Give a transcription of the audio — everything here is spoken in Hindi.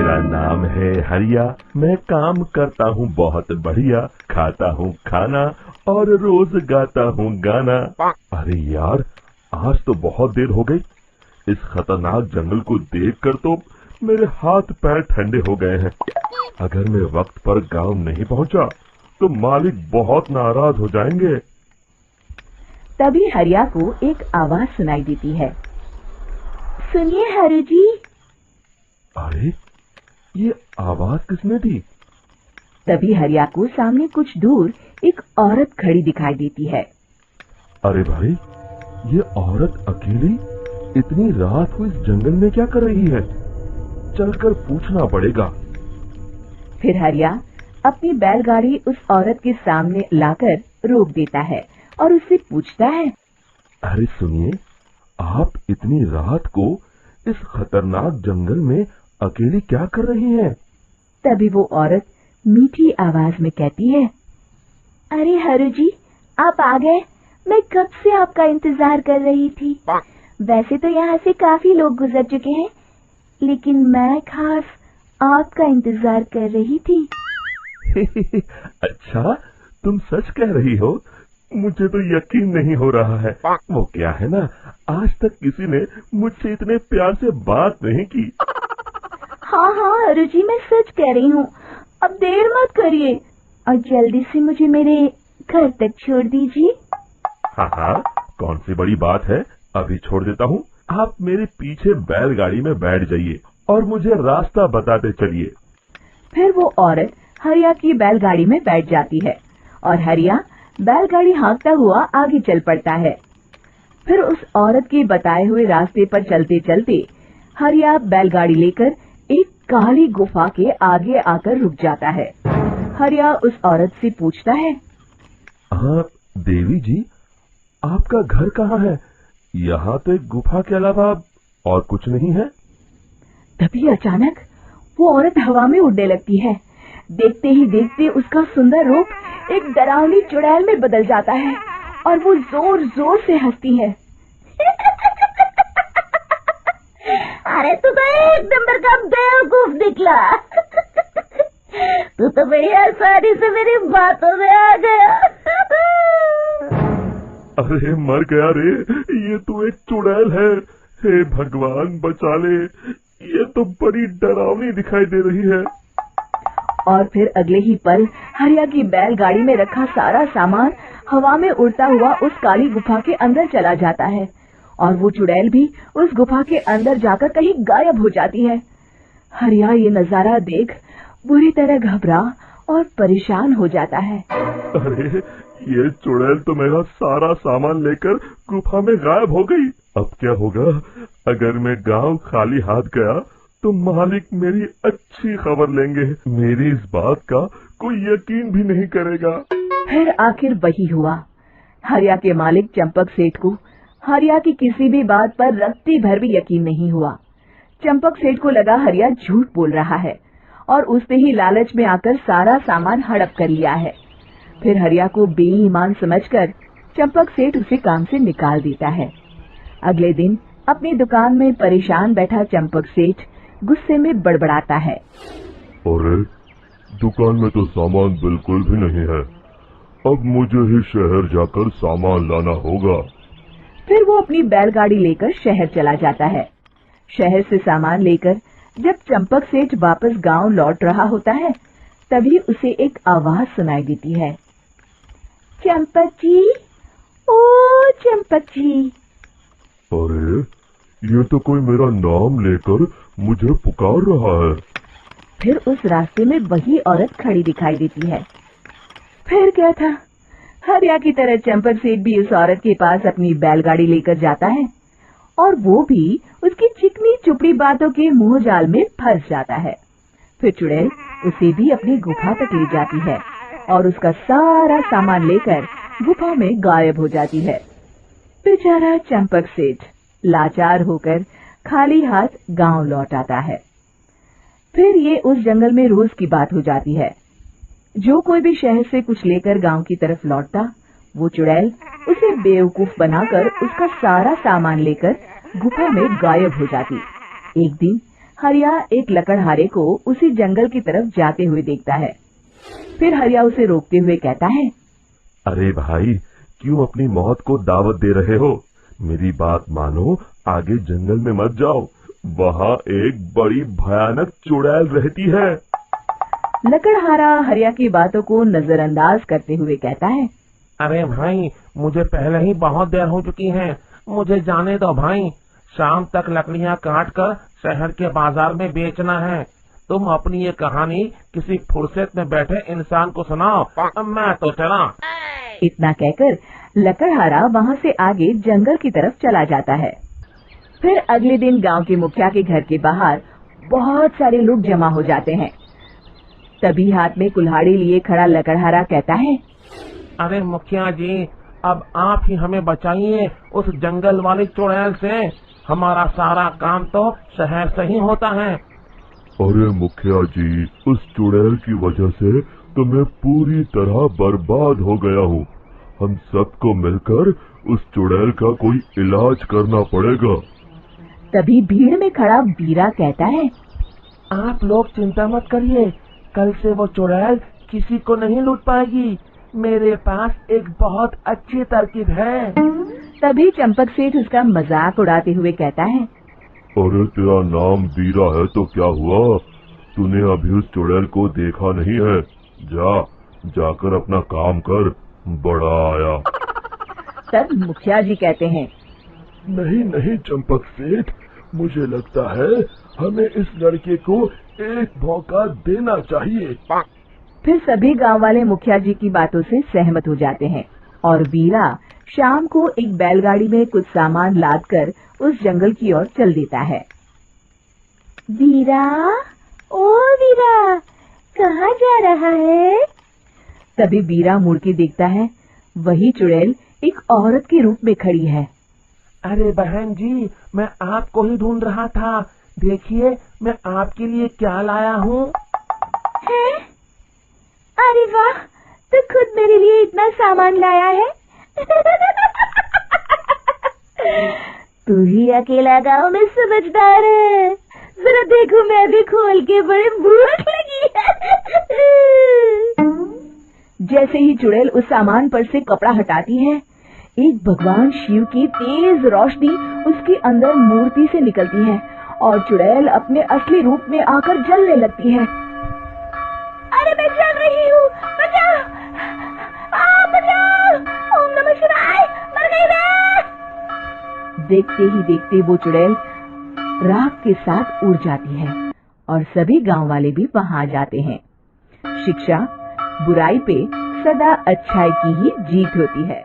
मेरा नाम है हरिया, मैं काम करता हूँ बहुत बढ़िया, खाता हूँ खाना और रोज गाता हूँ गाना। अरे यार, आज तो बहुत देर हो गई। इस खतरनाक जंगल को देखकर तो मेरे हाथ पैर ठंडे हो गए हैं। अगर मैं वक्त पर गांव नहीं पहुंचा तो मालिक बहुत नाराज हो जाएंगे। तभी हरिया को एक आवाज सुनाई देती है। सुनिए हरु जी। अरे, ये आवाज किसने दी? तभी हरिया को सामने कुछ दूर एक औरत खड़ी दिखाई देती है। अरे भाई, ये औरत अकेली इतनी रात को इस जंगल में क्या कर रही है? चलकर पूछना पड़ेगा। फिर हरिया अपनी बैलगाड़ी उस औरत के सामने लाकर रोक देता है और उससे पूछता है। अरे सुनिए, आप इतनी रात को इस खतरनाक जंगल में अकेली क्या कर रही हैं? तभी वो औरत मीठी आवाज में कहती है। अरे हरु जी, आप आ गए। मैं कब से आपका इंतजार कर रही थी। वैसे तो यहाँ से काफी लोग गुजर चुके हैं, लेकिन मैं खास आपका इंतजार कर रही थी। अच्छा, तुम सच कह रही हो? मुझे तो यकीन नहीं हो रहा है। वो क्या है ना, आज तक किसी ने मुझसे इतने प्यार से बात नहीं की। हाँ हाँ हरु जी, मैं सच कह रही हूँ। अब देर मत करिए और जल्दी से मुझे मेरे घर तक छोड़ दीजिए। हाँ हाँ, कौन सी बड़ी बात है, अभी छोड़ देता हूँ। आप मेरे पीछे बैलगाड़ी में बैठ जाइए और मुझे रास्ता बताते चलिए। फिर वो औरत हरिया की बैलगाड़ी में बैठ जाती है और हरिया बैलगाड़ी हाँकता हुआ आगे चल पड़ता है। फिर उस औरत के बताए हुए रास्ते पर चलते चलते हरिया बैलगाड़ी लेकर एक काली गुफा के आगे आकर रुक जाता है। हरिया उस औरत से पूछता है। हाँ देवी जी, आपका घर कहाँ है? यहाँ तो एक गुफा के अलावा और कुछ नहीं है। तभी अचानक वो औरत हवा में उड़ने लगती है। देखते ही देखते उसका सुंदर रूप एक डरावनी चुड़ैल में बदल जाता है और वो जोर जोर से हंसती है। अरे तू तो एक नंबर का बेवकूफ निकला। तू तो बड़ी आसानी से मेरी बातों में आ गया। अरे मर गया रे, ये तो एक चुड़ैल है। हे भगवान बचा ले, ये तो बड़ी डरावनी दिखाई दे रही है। और फिर अगले ही पल हरिया की बैलगाड़ी में रखा सारा सामान हवा में उड़ता हुआ उस काली गुफा के अंदर चला जाता है और वो चुड़ैल भी उस गुफा के अंदर जाकर कहीं गायब हो जाती है। हरिया ये नजारा देख बुरी तरह घबरा और परेशान हो जाता है। अरे, ये चुड़ैल तो मेरा सारा सामान लेकर गुफा में गायब हो गई। अब क्या होगा? अगर मैं गांव खाली हाथ गया तो मालिक मेरी अच्छी खबर लेंगे। मेरी इस बात का कोई यकीन भी नहीं करेगा। फिर आखिर वही हुआ। हरिया के मालिक चंपक सेठ को हरिया की किसी भी बात पर रत्ती भर भी यकीन नहीं हुआ। चंपक सेठ को लगा हरिया झूठ बोल रहा है और उसने ही लालच में आकर सारा सामान हड़प कर लिया है। फिर हरिया को बेईमान समझकर चंपक सेठ उसे काम से निकाल देता है। अगले दिन अपनी दुकान में परेशान बैठा चंपक सेठ गुस्से में बड़बड़ाता है। अरे, दुकान में तो सामान बिल्कुल भी नहीं है। अब मुझे ही शहर जाकर सामान लाना होगा। फिर वो अपनी बैलगाड़ी लेकर शहर चला जाता है। शहर से सामान लेकर जब चंपक सेठ वापस गांव लौट रहा होता है, तभी उसे एक आवाज सुनाई देती है। चंपक जी, ओ चंपक जी। अरे, ये तो कोई मेरा नाम लेकर मुझे पुकार रहा है। फिर उस रास्ते में वही औरत खड़ी दिखाई देती है। फिर क्या था, हरिया की तरह चंपक सेठ भी उस औरत के पास अपनी बैलगाड़ी लेकर जाता है और वो भी उसकी चिकनी चुपड़ी बातों के मुंह जाल में फंस जाता है। फिर चुड़ैल उसे भी अपनी गुफा तक ले जाती है और उसका सारा सामान लेकर गुफा में गायब हो जाती है। बेचारा चंपक सेठ लाचार होकर खाली हाथ गांव लौट आता है। फिर ये उस जंगल में रोज की बात हो जाती है। जो कोई भी शहर से कुछ लेकर गांव की तरफ लौटता, वो चुड़ैल उसे बेवकूफ बनाकर उसका सारा सामान लेकर गुफा में गायब हो जाती। एक दिन हरिया एक लकड़हारे को उसी जंगल की तरफ जाते हुए देखता है। फिर हरिया उसे रोकते हुए कहता है, अरे भाई, क्यों अपनी मौत को दावत दे रहे हो? मेरी बात मानो, आगे जंगल में मत जाओ, वहाँ एक बड़ी भयानक चुड़ैल रहती है। लकड़हारा हरिया की बातों को नजरअंदाज करते हुए कहता है, अरे भाई, मुझे पहले ही बहुत देर हो चुकी है, मुझे जाने दो भाई। शाम तक लकड़ियाँ काट कर शहर के बाजार में बेचना है। तुम अपनी ये कहानी किसी फुर्सत में बैठे इंसान को सुनाओ, मैं तो चला। इतना कहकर लकड़हारा वहाँ से आगे जंगल की तरफ चला जाता है। फिर अगले दिन गांव के मुखिया के घर के बाहर बहुत सारे लोग जमा हो जाते हैं। तभी हाथ में कुल्हाड़ी लिए खड़ा लकड़हारा कहता है, अरे मुखिया जी, अब आप ही हमें बचाइए उस जंगल वाली चुड़ैल से। हमारा सारा काम तो शहर से ही होता है। अरे मुखिया जी, उस चुड़ैल की वजह से तो मैं पूरी तरह बर्बाद हो गया हूँ। हम सबको मिलकर उस चुड़ैल का कोई इलाज करना पड़ेगा। तभी भीड़ में खड़ा बीरा कहता है, आप लोग चिंता मत करिए, कल से वो चुड़ैल किसी को नहीं लूट पाएगी। मेरे पास एक बहुत अच्छी तरकीब है। तभी चंपक सेठ उसका मजाक उड़ाते हुए कहता है, अरे तेरा नाम बीरा है तो क्या हुआ? तूने अभी उस चुड़ैल को देखा नहीं है? जाकर अपना काम कर, बड़ा आया। तब मुखिया जी कहते हैं, नहीं नहीं चंपक सेठ, मुझे लगता है हमें इस लड़के को एक मौका देना चाहिए। फिर सभी गांव वाले मुखिया जी की बातों से सहमत हो जाते हैं और बीरा शाम को एक बैलगाड़ी में कुछ सामान लादकर उस जंगल की ओर चल देता है। बीरा, ओ बीरा, कहाँ जा रहा है? तभी बीरा मुड़ के देखता है, वही चुड़ैल एक औरत के रूप में खड़ी है। अरे बहन जी, मैं आपको ही ढूंढ रहा था। देखिए, मैं आपके लिए क्या लाया हूँ। अरे वाह, तू खुद मेरे लिए इतना सामान लाया है। तू ही अकेला गांव में समझदार है। जरा देखो, मैं भी खोल के, बड़े भूख लगी है। जैसे ही चुड़ैल उस सामान पर से कपड़ा हटाती है, एक भगवान शिव की तेज रोशनी उसके अंदर मूर्ति से निकलती है और चुड़ैल अपने असली रूप में आकर जलने लगती है। अरे मैं जल रही हूँ, बचाओ! बचाओ! ओम नमः शिवाय! मर गई मैं! देखते ही देखते वो चुड़ैल राख के साथ उड़ जाती है और सभी गांव वाले भी वहां आ जाते हैं। शिक्षा, बुराई पे सदा अच्छाई की ही जीत होती है।